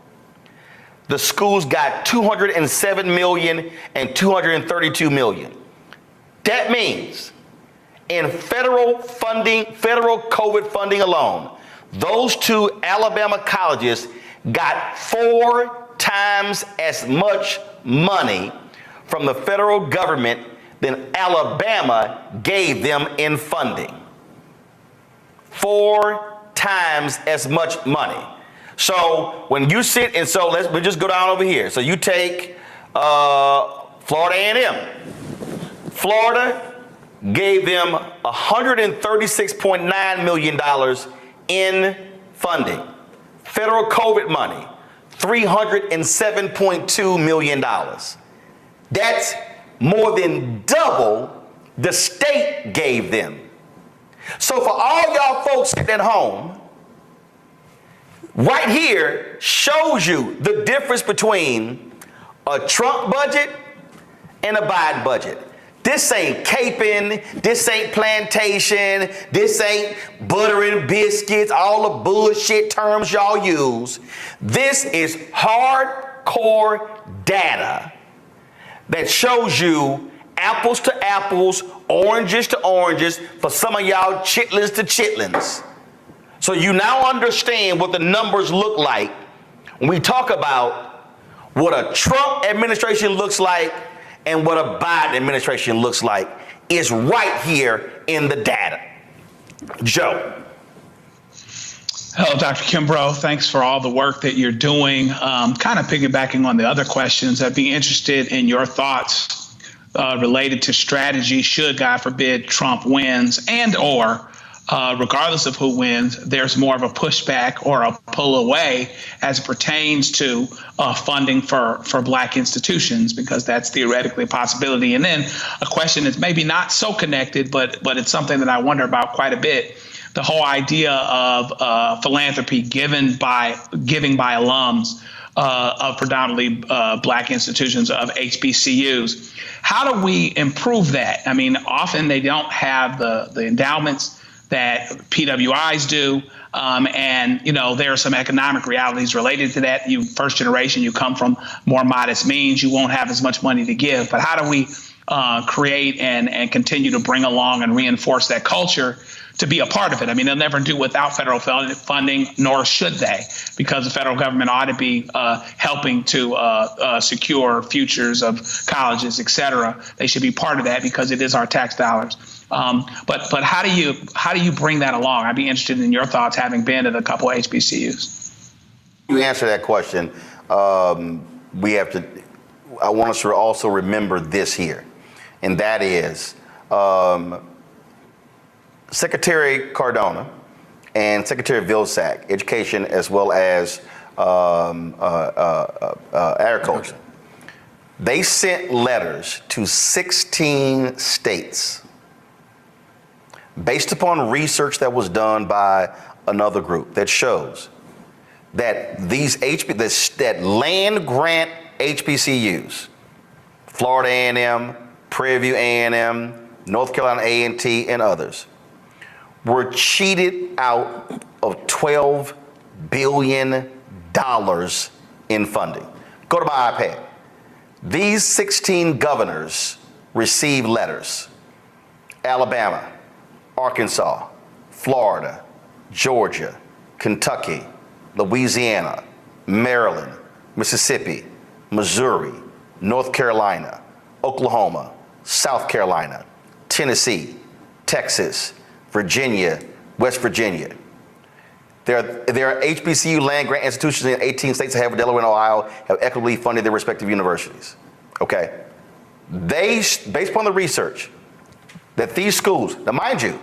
The schools got $207 million and $232 million. That means in federal funding, federal COVID funding alone, those two Alabama colleges got 4 times as much money from the federal government than Alabama gave them in funding. 4 times as much money. So when you sit, and so we just go down over here. So you take Florida A&M. Florida gave them $136.9 million in funding. Federal COVID money, $307.2 million. That's more than double the state gave them. So for all y'all folks sitting at home, right here shows you the difference between a Trump budget and a Biden budget. This ain't caping, this ain't plantation, this ain't butter and biscuits, all the bullshit terms y'all use. This is hardcore data that shows you apples to apples, oranges to oranges, for some of y'all chitlins to chitlins. So you now understand what the numbers look like when we talk about what a Trump administration looks like and what a Biden administration looks like is right here in the data. Joe. Hello, Dr. Kimbrough. Thanks for all the work that you're doing. Kind of piggybacking on the other questions, I'd be interested in your thoughts related to strategy should, God forbid, Trump wins, and or regardless of who wins, there's more of a pushback or a pull away as it pertains to funding for Black institutions, because that's theoretically a possibility. And then a question that's maybe not so connected, but it's something that I wonder about quite a bit. The whole idea of philanthropy giving by alums of predominantly Black institutions, of HBCUs. How do we improve that? I mean, often they don't have the endowments that PWIs do. And, you know, there are some economic realities related to that. You first generation, you come from more modest means, you won't have as much money to give. But how do we create and continue to bring along and reinforce that culture to be a part of it? I mean, they'll never do without federal funding, nor should they, because the federal government ought to be helping to secure futures of colleges, et cetera. They should be part of that because it is our tax dollars. But how do you bring that along? I'd be interested in your thoughts, having been at a couple of HBCUs. You answer that question. I want us to also remember this here, and that is Secretary Cardona and Secretary Vilsack, Education as well as Agriculture. They sent letters to 16 states based upon research that was done by another group that shows that that land grant HBCUs, Florida A&M, Prairie View A&M, North Carolina A&T, and others, were cheated out of $12 billion in funding. Go to my iPad. These 16 governors received letters. Alabama, Arkansas, Florida, Georgia, Kentucky, Louisiana, Maryland, Mississippi, Missouri, North Carolina, Oklahoma, South Carolina, Tennessee, Texas, Virginia, West Virginia. There are HBCU land grant institutions in 18 states, Delaware and Ohio, have equitably funded their respective universities. Okay? Based upon the research, that these schools, now mind you,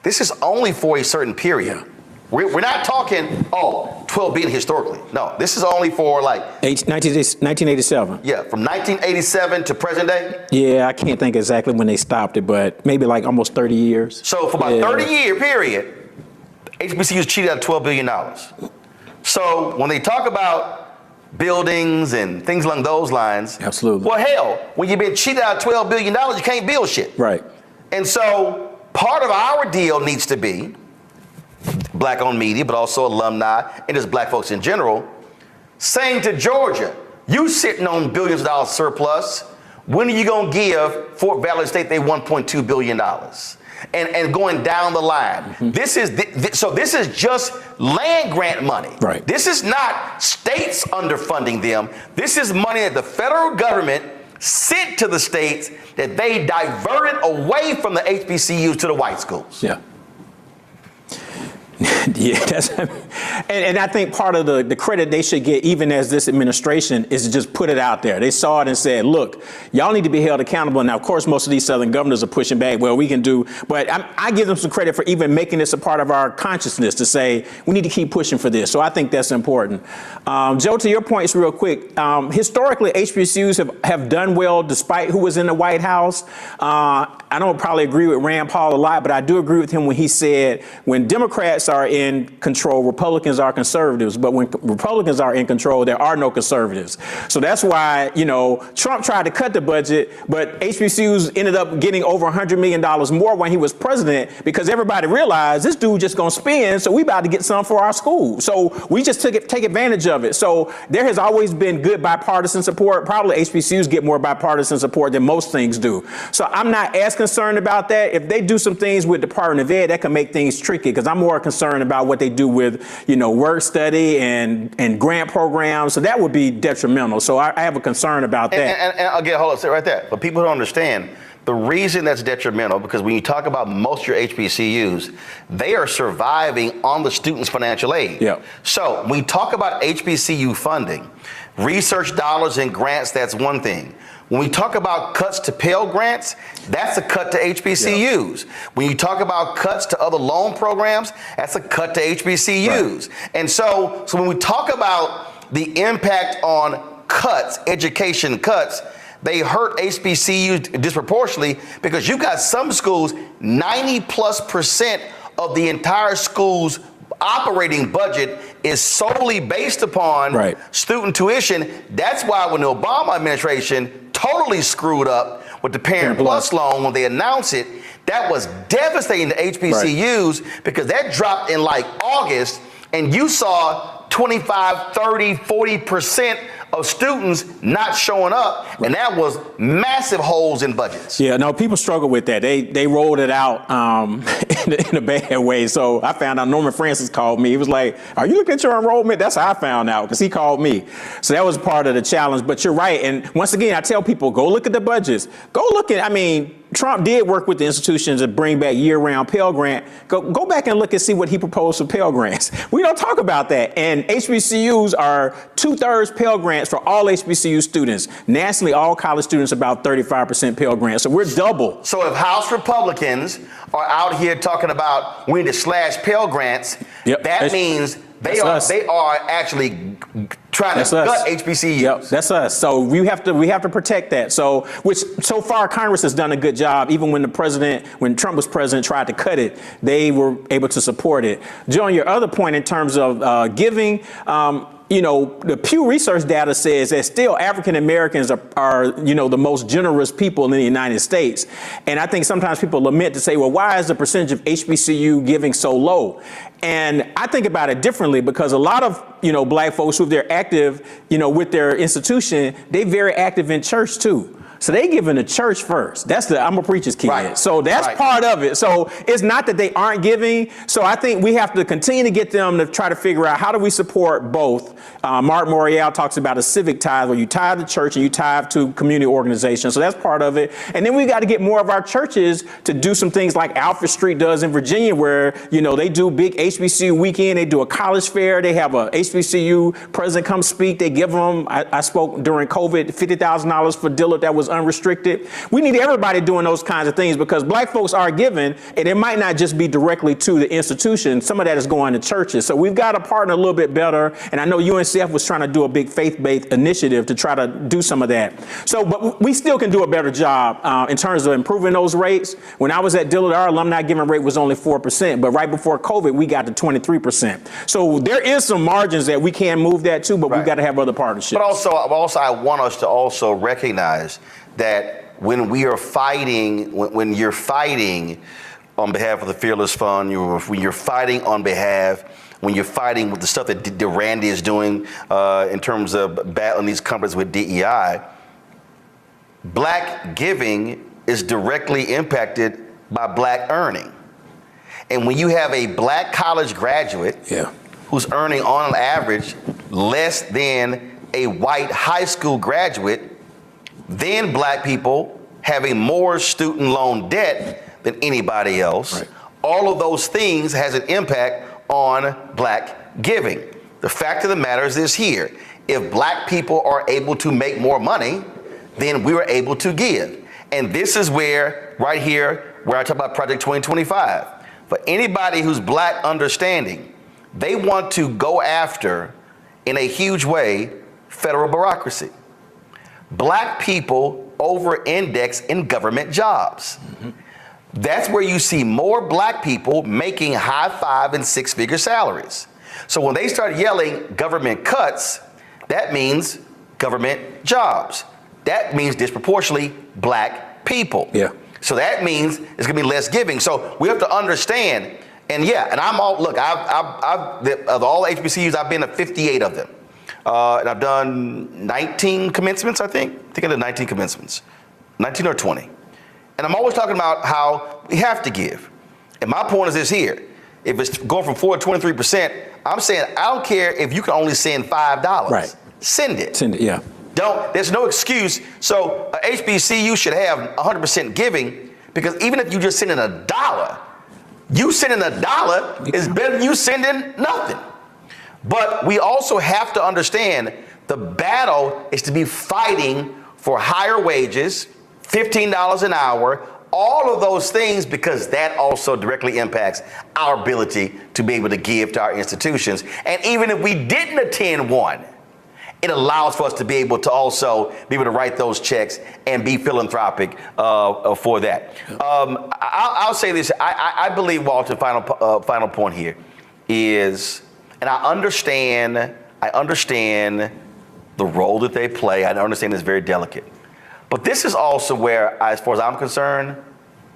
this is only for a certain period. We're not talking, 12 billion historically. No, this is only for 1987. Yeah, from 1987 to present day. Yeah, I can't think exactly when they stopped it, but maybe like almost 30 years. So for about 30-year period, HBCUs cheated out $12 billion. So when they talk about buildings and things along those lines. Absolutely. Well, hell, when you've been cheated out of $12 billion, you can't build shit. Right. And so part of our deal needs to be black-owned media, but also alumni and just black folks in general, saying to Georgia, you sitting on billions of dollars surplus, when are you going to give Fort Valley State their $1.2 billion? And going down the line. Mm-hmm. This is just land grant money. Right. This is not states underfunding them. This is money that the federal government sent to the states that they diverted away from the HBCUs to the white schools. Yeah. Yeah, and I think part of the credit they should get, even as this administration, is to just put it out there. They saw it and said, look, y'all need to be held accountable. Now, of course, most of these Southern governors are pushing back. Well, we can do, but I give them some credit for even making this a part of our consciousness to say, we need to keep pushing for this. So I think that's important. Joe, to your points real quick, historically, HBCUs have done well despite who was in the White House. I don't probably agree with Rand Paul a lot, but I do agree with him when he said, when Democrats are in control, Republicans are conservatives. But when Republicans are in control, there are no conservatives. So that's why, Trump tried to cut the budget, but HBCUs ended up getting over $100 million more when he was president, because everybody realized this dude just gonna spend, so we about to get some for our school. So we just take advantage of it. So there has always been good bipartisan support. Probably HBCUs get more bipartisan support than most things do. So I'm not as concerned about that. If they do some things with Department of Ed, that can make things tricky, because I'm more concerned about what they do with, work study and grant programs. So that would be detrimental. So I have a concern about that. And again, hold on, sit right there. But people don't understand the reason that's detrimental, because when you talk about most of your HBCUs, they are surviving on the students' financial aid. Yep. So when we talk about HBCU funding, research dollars and grants, that's one thing. When we talk about cuts to Pell Grants, that's a cut to HBCUs. Yep. When you talk about cuts to other loan programs, that's a cut to HBCUs. Right. And so when we talk about the impact on cuts, education cuts, they hurt HBCUs disproportionately, because you've got some schools, 90+% of the entire school's operating budget is solely based upon student tuition. That's why when the Obama administration totally screwed up with the Parent Plus loan, when they announced it, that was devastating to HBCUs, because that dropped in like August, and you saw 25, 30, 40% of students not showing up, and that was massive holes in budgets. Yeah, no, people struggle with that. They rolled it out in a bad way. So I found out Norman Francis called me. He was like, "Are you looking at your enrollment?" That's how I found out, because he called me. So that was part of the challenge. But you're right. And once again, I tell people, go look at the budgets. Go look at, Trump did work with the institutions to bring back year-round Pell Grant. Go back and look and see what he proposed for Pell Grants. We don't talk about that. And HBCUs are 2/3 Pell Grants for all HBCU students. Nationally, all college students about 35% Pell Grants. So we're double. So if House Republicans are out here talking about we need to slash Pell Grants, that means they are actually trying to gut HBCUs. Yep, that's us. So we have to protect that. So so far Congress has done a good job. Even when Trump was president, tried to cut it, they were able to support it. John, your other point in terms of giving, the Pew Research data says that still African Americans are the most generous people in the United States. And I think sometimes people lament to say, well, why is the percentage of HBCU giving so low? And I think about it differently, because a lot of, black folks who they're active, with their institution, they're very active in church too. So they give in the church first. I'm a preacher's kid. Right. So that's part of it. So it's not that they aren't giving. So I think we have to continue to get them to try to figure out, how do we support both? Mark Morial talks about a civic tithe, where you tithe to church and you tithe to community organizations. So that's part of it. And then we got to get more of our churches to do some things like Alfred Street does in Virginia, where, they do big HBCU weekend. They do a college fair. They have a HBCU president come speak. They give them, I spoke during COVID, $50,000 for Dillard that was programs unrestricted. We need everybody doing those kinds of things because black folks are giving, and it might not just be directly to the institution. Some of that is going to churches. So we've got to partner a little bit better. And I know UNCF was trying to do a big faith-based initiative to try to do some of that. So, but we still can do a better job in terms of improving those rates. When I was at Dillard, our alumni giving rate was only 4%, but right before COVID, we got to 23%. So there is some margins that we can move that to, but we've got to have other partnerships. But also, I want us to also recognize that when we are fighting, when you're fighting on behalf of the Fearless Fund, when you're fighting on behalf, when you're fighting with the stuff that Randy is doing in terms of battling these companies with DEI, black giving is directly impacted by black earning. And when you have a black college graduate who's earning on average less than a white high school graduate, then black people having more student loan debt than anybody else. Right. All of those things has an impact on black giving. The fact of the matter is this here. If black people are able to make more money, then we are able to give. And this is where, right here, where I talk about Project 2025. For anybody who's black understanding, they want to go after, in a huge way, federal bureaucracy. Black people over-index in government jobs. Mm-hmm. That's where you see more black people making high 5- and 6-figure salaries. So when they start yelling government cuts, that means government jobs. That means disproportionately black people. Yeah. So that means it's gonna be less giving. So we have to understand, and I'm all, look, of all the HBCUs, I've been to 58 of them. And I've done 19 commencements, I think I did 19 commencements, 19 or 20. And I'm always talking about how we have to give. And my point is this here. If it's going from 4 to 23%, I'm saying I don't care if you can only send $5. Right. Send it. Send it, yeah. There's no excuse. So HBCU should have 100% giving, because even if you just send in $1, you sending $1 is better than you sending nothing. But we also have to understand the battle is to be fighting for higher wages, $15 an hour, all of those things, because that also directly impacts our ability to be able to give to our institutions. And even if we didn't attend one, it allows for us to be able to also be able to write those checks and be philanthropic for that. I'll say this. I believe, Walter, final point here is, and I understand the role that they play. I understand it's very delicate. But this is also where, as far as I'm concerned,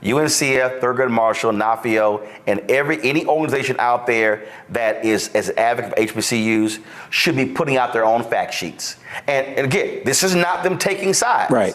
UNCF, Thurgood Marshall, NAFIO, and any organization out there that is as an advocate for HBCUs should be putting out their own fact sheets. And again, this is not them taking sides. Right.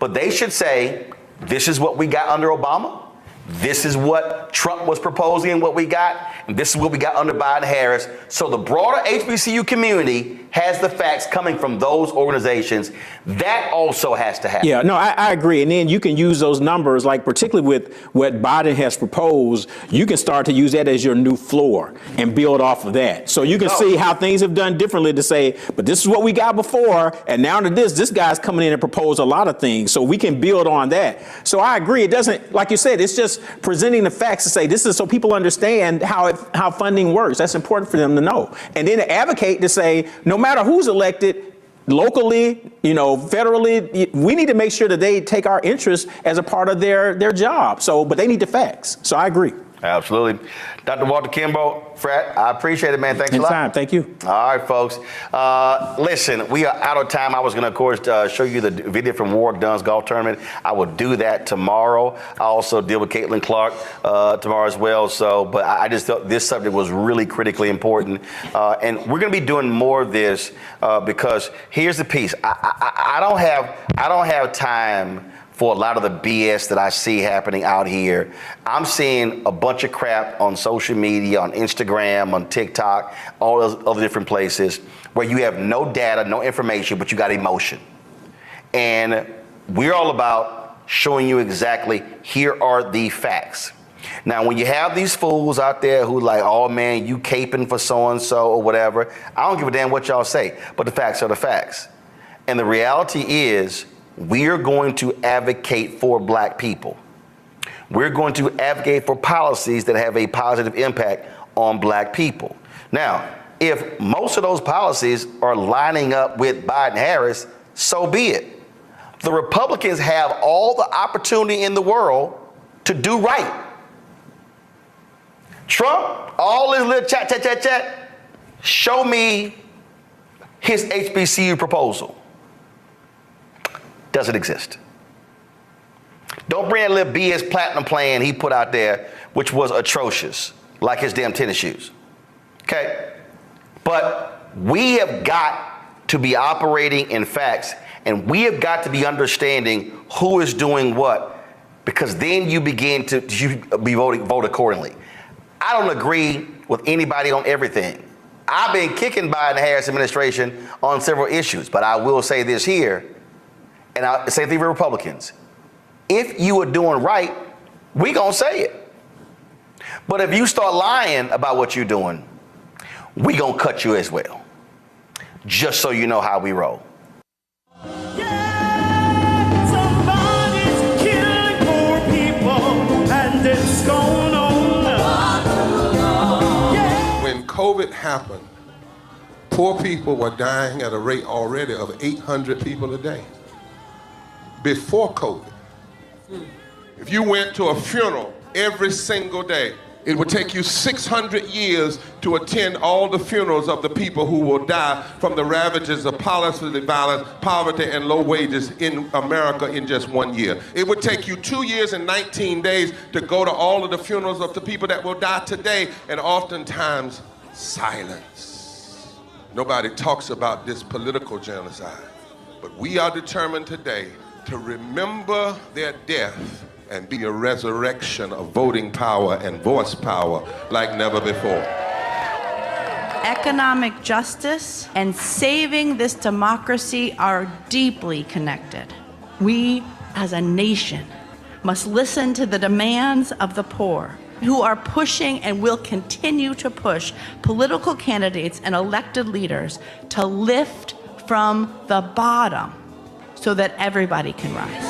But they should say, this is what we got under Obama. This is what Trump was proposing and what we got. And this is what we got under Biden-Harris. So the broader HBCU community has the facts coming from those organizations. That also has to happen. Yeah, no, I agree. And then you can use those numbers, like particularly with what Biden has proposed, you can start to use that as your new floor and build off of that. So you can see how things have done differently to say, but this is what we got before. And now to this guy's coming in and proposed a lot of things. So we can build on that. So I agree. It doesn't, like you said, it's just presenting the facts to say this is so people understand how funding works. That's important for them to know. And then to advocate to say, no matter who's elected, locally, federally, we need to make sure that they take our interests as a part of their job. So, but they need the facts. So I agree. Absolutely. Dr. Walter Kimbrough, Frat, I appreciate it, man. Thanks a lot. Anytime. Thank you. All right, folks. Listen, we are out of time. I was going to, of course, show you the video from Warwick Dunn's golf tournament. I will do that tomorrow. I also deal with Caitlin Clark tomorrow as well. So, but I just thought this subject was really critically important. And we're going to be doing more of this because here's the piece. I don't have time for a lot of the BS that I see happening out here. I'm seeing a bunch of crap on social media, on Instagram, on TikTok, all those other different places where you have no data, no information, but you got emotion. And we're all about showing you exactly, here are the facts. Now, when you have these fools out there who like, oh man, you caping for so-and-so or whatever, I don't give a damn what y'all say, but the facts are the facts. And the reality is, we are going to advocate for black people. We're going to advocate for policies that have a positive impact on black people. Now, if most of those policies are lining up with Biden-Harris, so be it. The Republicans have all the opportunity in the world to do right. Trump, all his little chat, show me his HBCU proposal. Doesn't exist. Don't bring that little BS platinum plan he put out there, which was atrocious, like his damn tennis shoes. Okay? But we have got to be operating in facts, and we have got to be understanding who is doing what, because then you begin to vote accordingly. I don't agree with anybody on everything. I've been kicking Biden-Harris administration on several issues, but I will say this here, and I'll say to the Republicans, if you are doing right, we gonna say it. But if you start lying about what you're doing, we gonna cut you as well. Just so you know how we roll. Somebody's killing poor people, and it's going on. When COVID happened, poor people were dying at a rate already of 800 people a day. Before COVID, if you went to a funeral every single day, it would take you 600 years to attend all the funerals of the people who will die from the ravages of policy violence, poverty, and low wages in America in just 1 year. It would take you 2 years and 19 days to go to all of the funerals of the people that will die today, and oftentimes silence. Nobody talks about this political genocide, but we are determined today to remember their death and be a resurrection of voting power and voice power like never before. Economic justice and saving this democracy are deeply connected. We, as a nation, must listen to the demands of the poor, who are pushing and will continue to push political candidates and elected leaders to lift from the bottom so that everybody can rise.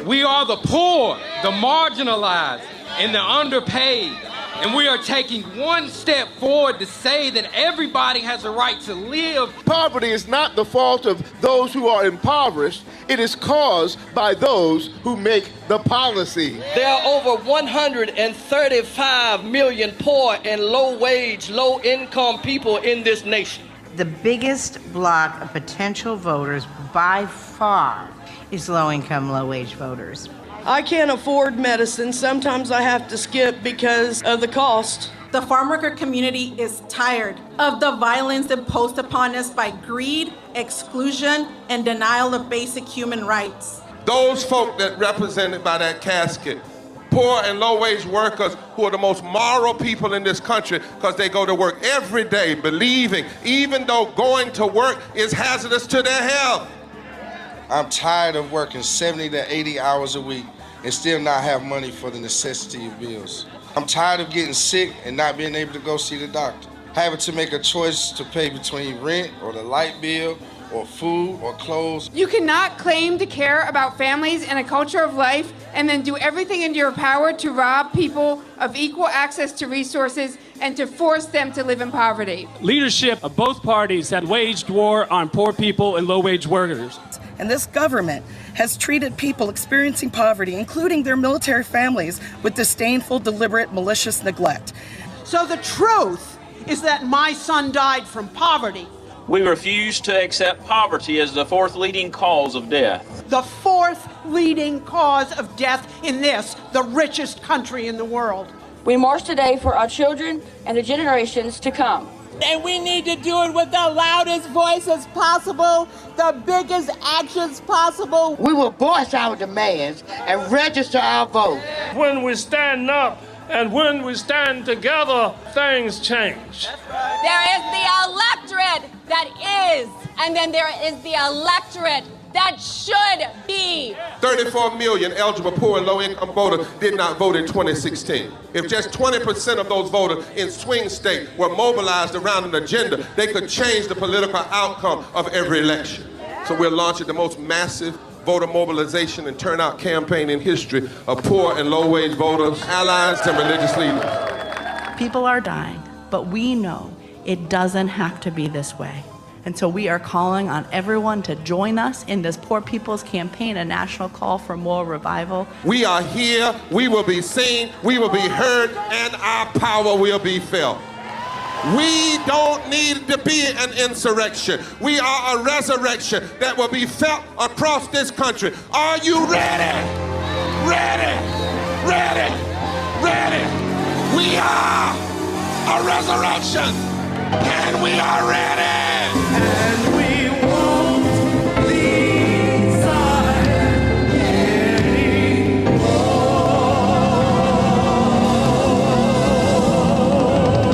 We are the poor, the marginalized, and the underpaid. And we are taking one step forward to say that everybody has a right to live. Poverty is not the fault of those who are impoverished. It is caused by those who make the policy. There are over 135 million poor and low-wage, low-income people in this nation. The biggest block of potential voters by far is low-income, low-wage voters. I can't afford medicine. Sometimes I have to skip because of the cost. The farm worker community is tired of the violence imposed upon us by greed, exclusion, and denial of basic human rights. Those folk that represented by that casket, poor and low-wage workers who are the most moral people in this country because they go to work every day believing, even though going to work is hazardous to their health. I'm tired of working 70 to 80 hours a week and still not have money for the necessity of bills. I'm tired of getting sick and not being able to go see the doctor. Having to make a choice to pay between rent or the light bill or food or clothes. You cannot claim to care about families and a culture of life and then do everything in your power to rob people of equal access to resources and to force them to live in poverty. Leadership of both parties have waged war on poor people and low-wage workers. And this government has treated people experiencing poverty, including their military families, with disdainful, deliberate, malicious neglect. So the truth is that my son died from poverty. We refuse to accept poverty as the fourth leading cause of death. The fourth leading cause of death in this, the richest country in the world. We march today for our children and the generations to come. And we need to do it with the loudest voices possible, the biggest actions possible. We will voice our demands and register our vote. When we stand up and when we stand together, things change. There is the electorate that is, and then there is the electorate that should be. 34 million eligible poor and low-income voters did not vote in 2016. If just 20% of those voters in swing states were mobilized around an agenda, they could change the political outcome of every election. So we're launching the most massive voter mobilization and turnout campaign in history of poor and low-wage voters, allies, and religious leaders. People are dying, but we know it doesn't have to be this way. And so we are calling on everyone to join us in this Poor People's Campaign, a national call for moral revival. We are here, we will be seen, we will be heard, and our power will be felt. We don't need to be an insurrection. We are a resurrection that will be felt across this country. Are you ready? Ready? Ready? Ready? We are a resurrection, and we are ready!